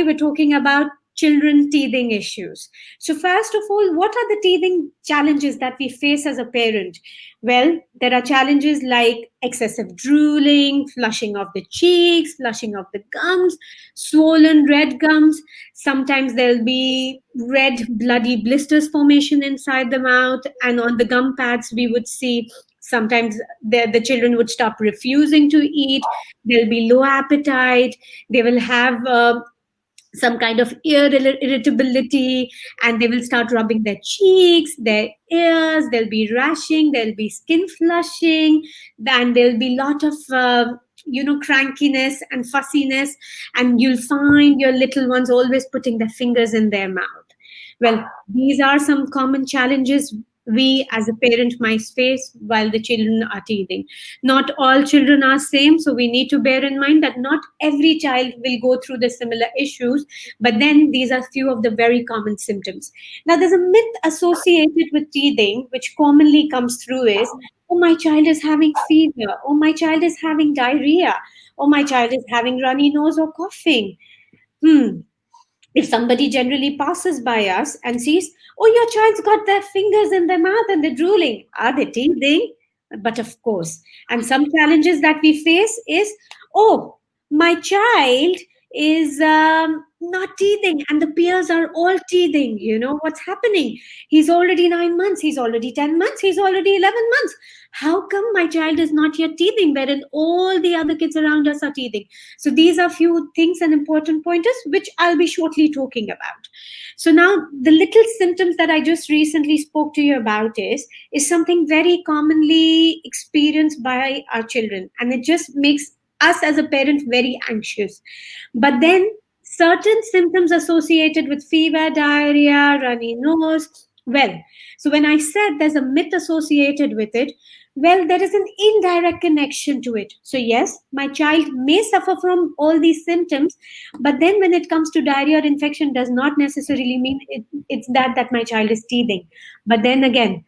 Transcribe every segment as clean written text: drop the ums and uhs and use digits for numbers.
we're talking about children teething issues. So, first of all, what are the teething challenges that we face as a parent? Well, there are challenges like excessive drooling, flushing of the cheeks, flushing of the gums, swollen red gums. Sometimes there'll be red, bloody blisters formation inside the mouth, and on the gum pads, we would see sometimes the children would stop refusing to eat. There'll be low appetite. They will have some kind of irritability, and they will start rubbing their cheeks, their ears. There'll be rashing, there'll be skin flushing, and there'll be a lot of crankiness and fussiness, and you'll find your little ones always putting their fingers in their mouth. Well, these are some common challenges we as a parent might face while the children are teething. Not all children are same, so we need to bear in mind that not every child will go through the similar issues, but then these are few of the very common symptoms. Now, there's a myth associated with teething which commonly comes through is, oh, my child is having fever, oh, my child is having diarrhea, oh, my child is having runny nose or coughing. If somebody generally passes by us and sees, oh, your child's got their fingers in their mouth and they're drooling, are they teething? But of course. And some challenges that we face is, oh, my child is not teething and the peers are all teething. You know what's happening? He's already 9 months, he's already 10 months, he's already 11 months. How come my child is not yet teething wherein all the other kids around us are teething? So these are few things and important pointers which I'll be shortly talking about. So now the little symptoms that I just recently spoke to you about is something very commonly experienced by our children, and it just makes us as a parent very anxious. But then certain symptoms associated with fever, diarrhea, runny nose, well, so when I said there's a myth associated with it, well, there is an indirect connection to it. So yes, my child may suffer from all these symptoms, but then when it comes to diarrhea or infection, does not necessarily mean it's that my child is teething. But then again,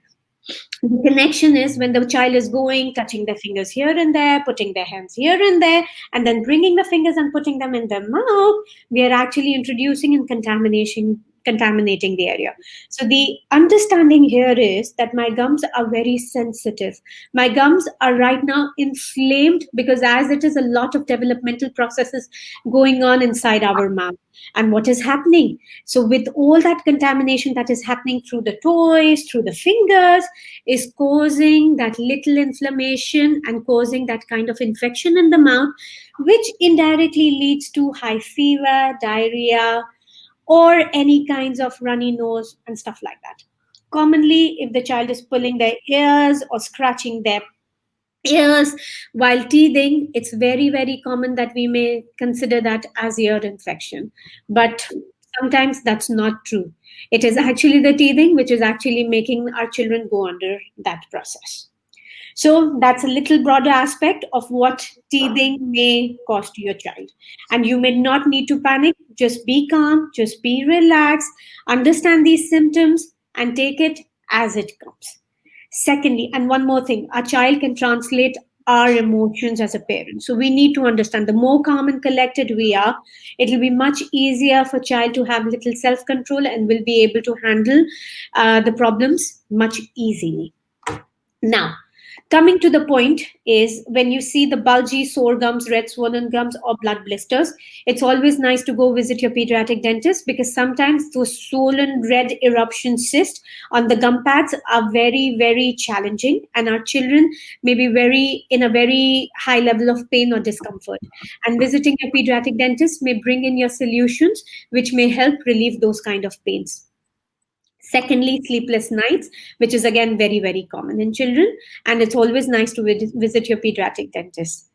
the connection is when the child is going, touching their fingers here and there, putting their hands here and there, and then bringing the fingers and putting them in their mouth, we are actually introducing and contaminating the area. So the understanding here is that my gums are very sensitive. My gums are right now inflamed because as it is a lot of developmental processes going on inside our mouth. And what is happening? So with all that contamination that is happening through the toys, through the fingers, is causing that little inflammation and causing that kind of infection in the mouth, which indirectly leads to high fever, diarrhea, or any kinds of runny nose and stuff like that. Commonly, if the child is pulling their ears or scratching their ears while teething, it's very, very common that we may consider that as ear infection. But sometimes that's not true. It is actually the teething which is actually making our children go under that process. So that's a little broader aspect of what teething may cause to your child. And you may not need to panic. Just be calm, just be relaxed, understand these symptoms and take it as it comes. Secondly, and one more thing, a child can translate our emotions as a parent. So we need to understand the more calm and collected we are, it will be much easier for child to have little self-control and will be able to handle the problems much easily. Now, coming to the point is when you see the bulgy, sore gums, red swollen gums, or blood blisters, it's always nice to go visit your pediatric dentist because sometimes those swollen red eruption cysts on the gum pads are very, very challenging, and our children may be in a very high level of pain or discomfort. And visiting your pediatric dentist may bring in your solutions which may help relieve those kind of pains. Secondly, sleepless nights, which is again very, very common in children. And it's always nice to visit your pediatric dentist.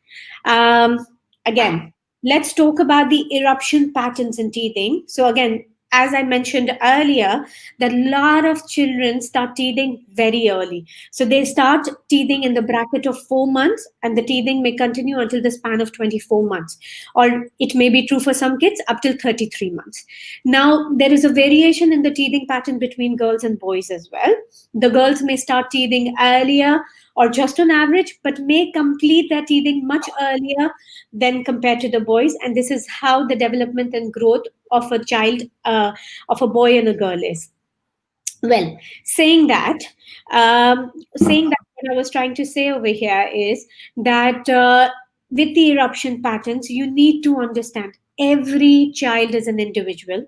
Again, let's talk about the eruption patterns in teething. So again, as I mentioned earlier, that a lot of children start teething very early. So they start teething in the bracket of 4 months, and the teething may continue until the span of 24 months. Or it may be true for some kids up till 33 months. Now, there is a variation in the teething pattern between girls and boys as well. The girls may start teething earlier, or just on average, but may complete their teething much earlier than compared to the boys. And this is how the development and growth of a child, of a boy and a girl is. Well, saying that, what I was trying to say over here is that with the eruption patterns, you need to understand every child is an individual,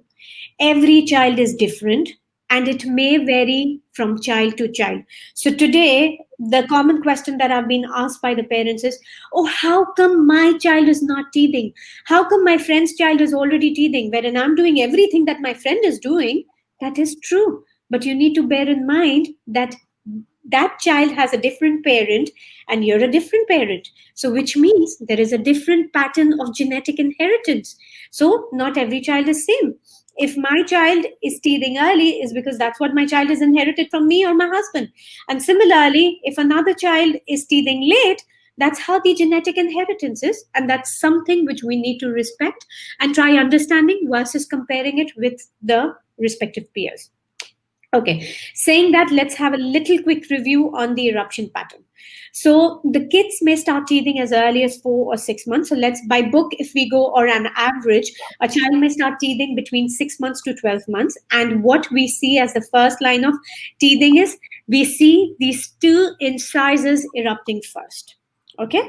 every child is different, and it may vary from child to child. So today, the common question that I've been asked by the parents is, oh, how come my child is not teething? How come my friend's child is already teething? Wherein I'm doing everything that my friend is doing. That is true. But you need to bear in mind that that child has a different parent and you're a different parent. So, which means there is a different pattern of genetic inheritance. So, not every child is same. If my child is teething early, is because that's what my child has inherited from me or my husband. And similarly, if another child is teething late, that's how the genetic inheritance is. And that's something which we need to respect and try understanding versus comparing it with the respective peers. Okay, saying that, let's have a little quick review on the eruption pattern. So the kids may start teething as early as 4 or 6 months. So let's, by book, if we go, or an average, a child may start teething between 6 months to 12 months. And what we see as the first line of teething is, we see these two incisors erupting first. Okay,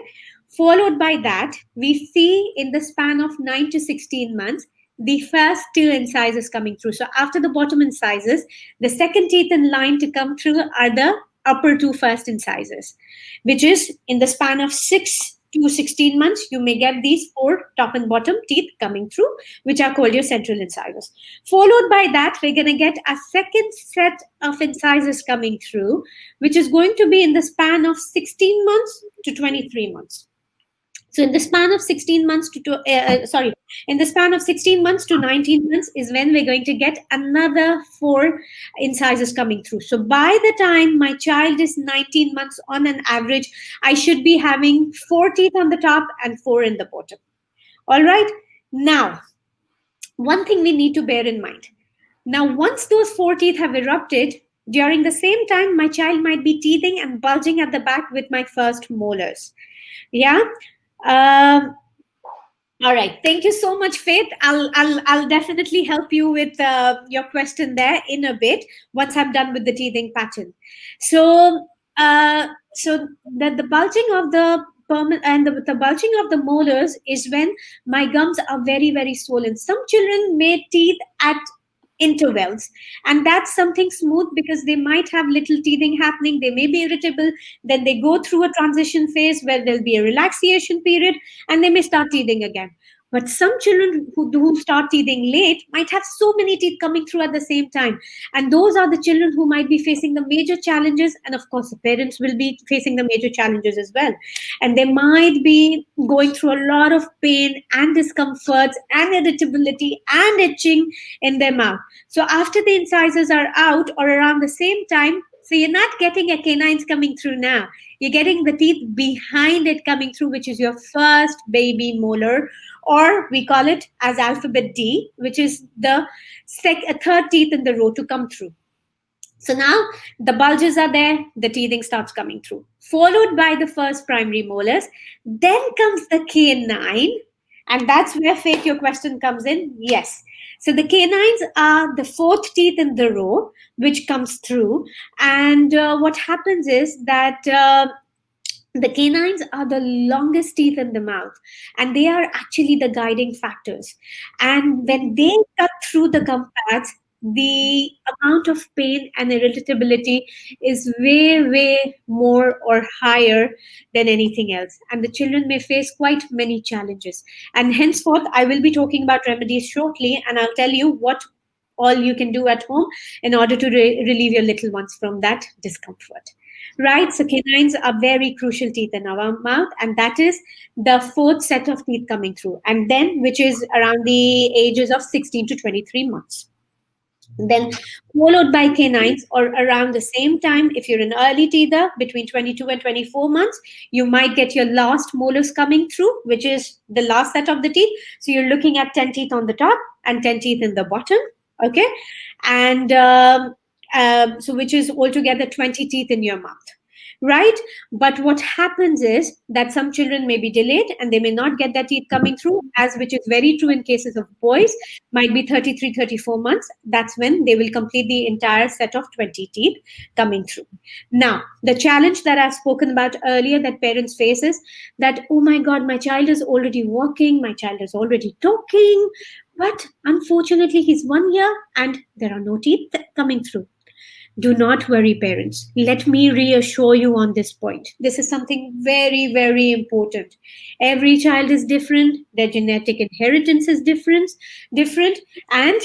followed by that, we see in the span of 9 to 16 months, the first two incisors coming through. So after the bottom incisors, the second teeth in line to come through are the upper two first incisors, which is in the span of 6 to 16 months, you may get these four top and bottom teeth coming through, which are called your central incisors. Followed by that, we're going to get a second set of incisors coming through, which is going to be in the span of 16 months to 23 months. So in the span of 16 months in the span of 16 months to 19 months is when we're going to get another four incisors coming through. So by the time my child is 19 months on an average, I should be having 4 teeth on the top and 4 in the bottom. All right. Now, one thing we need to bear in mind. Now, once those 4 teeth have erupted, during the same time, my child might be teething and bulging at the back with my first molars. Yeah. All right. Thank you so much, Faith. I'll definitely help you with your question there in a bit once I'm done with the teething pattern. So, the bulging of the the bulging of the molars is when my gums are very, very swollen. Some children may teeth at intervals, and that's something smooth because they might have little teething happening, they may be irritable, then they go through a transition phase where there'll be a relaxation period and they may start teething again. But some children who start teething late might have so many teeth coming through at the same time. And those are the children who might be facing the major challenges. And of course, the parents will be facing the major challenges as well. And they might be going through a lot of pain and discomforts and irritability and itching in their mouth. So after the incisors are out or around the same time, so you're not getting a canines coming through now. You're getting the teeth behind it coming through, which is your first baby molar, or we call it as alphabet D, which is the third teeth in the row to come through. So now the bulges are there, the teething starts coming through, followed by the first primary molars. Then comes the canine, and that's where, Faith, your question comes in. Yes. So the canines are the fourth teeth in the row, which comes through. And what happens is that the canines are the longest teeth in the mouth, and they are actually the guiding factors. And when they cut through the gum pads, the amount of pain and irritability is way, way more or higher than anything else. And the children may face quite many challenges. And henceforth, I will be talking about remedies shortly, and I'll tell you what all you can do at home in order to relieve your little ones from that discomfort. Right? So canines are very crucial teeth in our mouth, and that is the fourth set of teeth coming through, and then which is around the ages of 16 to 23 months. Then followed by canines, or around the same time, if you're an early teether, between 22 and 24 months, you might get your last molars coming through, which is the last set of the teeth. So you're looking at 10 teeth on the top and 10 teeth in the bottom. Okay. And so which is altogether 20 teeth in your mouth. right? But what happens is that some children may be delayed and they may not get their teeth coming through, as which is very true in cases of boys, might be 33, 34 months. That's when they will complete the entire set of 20 teeth coming through. Now, the challenge that I've spoken about earlier that parents face is that, oh my God, my child is already walking, my child is already talking, but unfortunately, he's 1 year and there are no teeth coming through. Do not worry, parents. Let me reassure you on this point. This is something very, very important. Every child is different. Their genetic inheritance is different, and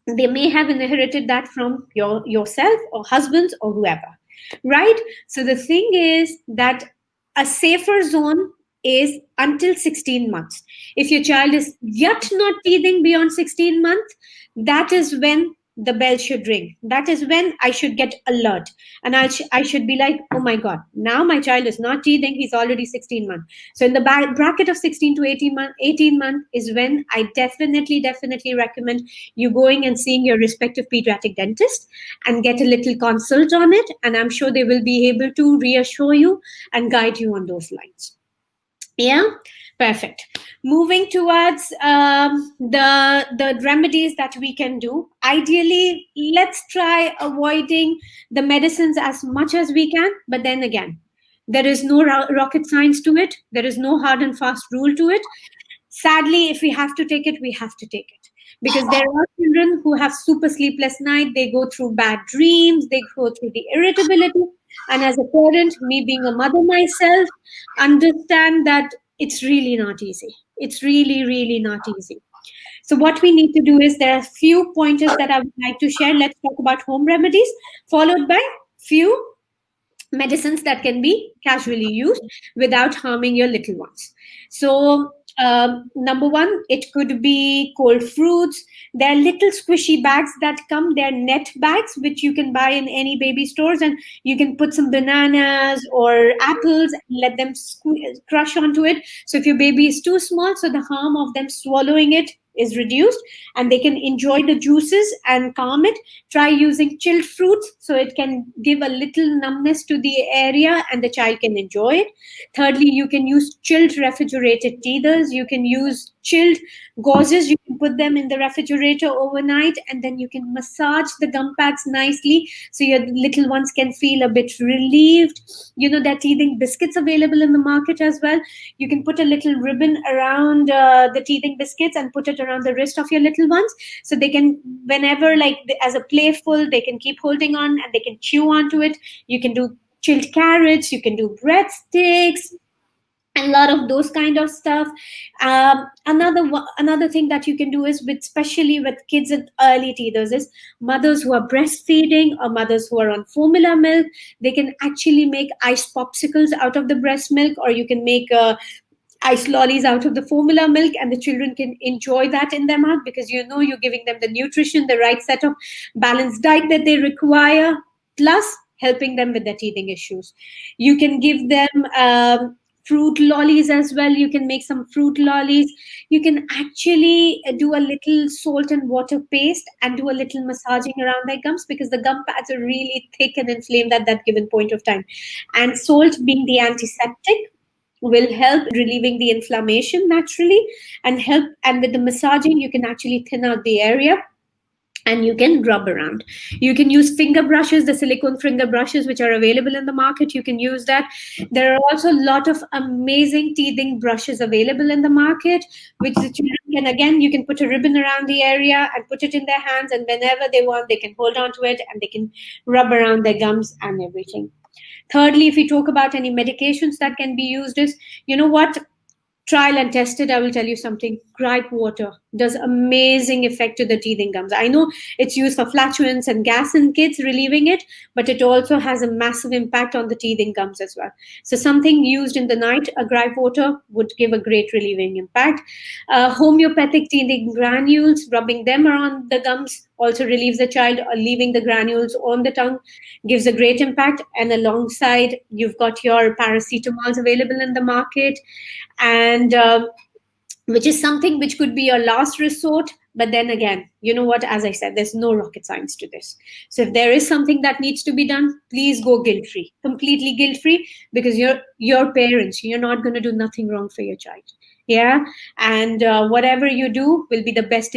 they may have inherited that from yourself or husbands or whoever, right? So the thing is that a safer zone is until 16 months. If your child is yet not teething beyond 16 months, that is when the bell should ring. That is when I should get alert, and I should be like, oh my God, now my child is not teething, he's already 16 months. So in the bracket of 16 to 18 months is when I definitely recommend you going and seeing your respective pediatric dentist and get a little consult on it, and I'm sure they will be able to reassure you and guide you on those lines. Yeah, perfect. Moving towards the remedies that we can do. Ideally, let's try avoiding the medicines as much as we can. But then again, there is no rocket science to it. There is no hard and fast rule to it. Sadly, if we have to take it, we have to take it, because there are children who have super sleepless night. They go through bad dreams. They go through the irritability. And as a parent, me being a mother myself, understand that it's really not easy. It's really not easy. So what we need to do is, there are a few pointers that I would like to share. Let's talk about home remedies, followed by few medicines that can be casually used without harming your little ones. So, number one, it could be cold fruits. There are little squishy bags that come. They're net bags, which you can buy in any baby stores, and you can put some bananas or apples and let them crush onto it. So if your baby is too small, so the harm of them swallowing it is reduced, and they can enjoy the juices and calm it. Try using chilled fruits, so it can give a little numbness to the area and the child can enjoy it. Thirdly, you can use chilled refrigerated teethers. You can use chilled gauzes. You can put them in the refrigerator overnight, and then you can massage the gum pads nicely so your little ones can feel a bit relieved. You know, there are teething biscuits available in the market as well. You can put a little ribbon around the teething biscuits and put it around the wrist of your little ones, so they can, whenever, like, as a playful, they can keep holding on and they can chew onto it. You can do chilled carrots, you can do breadsticks, and a lot of those kind of stuff. Another thing that you can do is, with especially with kids in early teethers, is mothers who are breastfeeding or mothers who are on formula milk. They can actually make ice popsicles out of the breast milk, or you can make ice lollies out of the formula milk, and the children can enjoy that in their mouth, because you know you're giving them the nutrition, the right set of balanced diet that they require, plus helping them with their teething issues. You can give them fruit lollies as well. You can make some fruit lollies. You can actually do a little salt and water paste and do a little massaging around their gums, because the gum pads are really thick and inflamed at that given point of time, and salt, being the antiseptic, will help relieving the inflammation naturally, and with the massaging you can actually thin out the area, and you can rub around. You can use finger brushes, the silicone finger brushes which are available in the market. You can use that. There are also a lot of amazing teething brushes available in the market, which the children can, again, you can put a ribbon around the area and put it in their hands, and whenever they want, they can hold on to it and they can rub around their gums and everything. Thirdly, if we talk about any medications that can be used, is, you know what, trial and tested, I will tell you something. Gripe water does amazing effect to the teething gums. I know it's used for flatulence and gas in kids, relieving it, but it also has a massive impact on the teething gums as well. So something used in the night, a gripe water would give a great relieving impact. Homeopathic teething granules, rubbing them around the gums also relieves the child, or leaving the granules on the tongue gives a great impact. And alongside, you've got your paracetamols available in the market, and which is something which could be your last resort. But then again, you know what, as I said, there's no rocket science to this. So if there is something that needs to be done, please go guilt free, completely guilt free, because you're your parents, you're not going to do nothing wrong for your child. Yeah. And whatever you do will be the best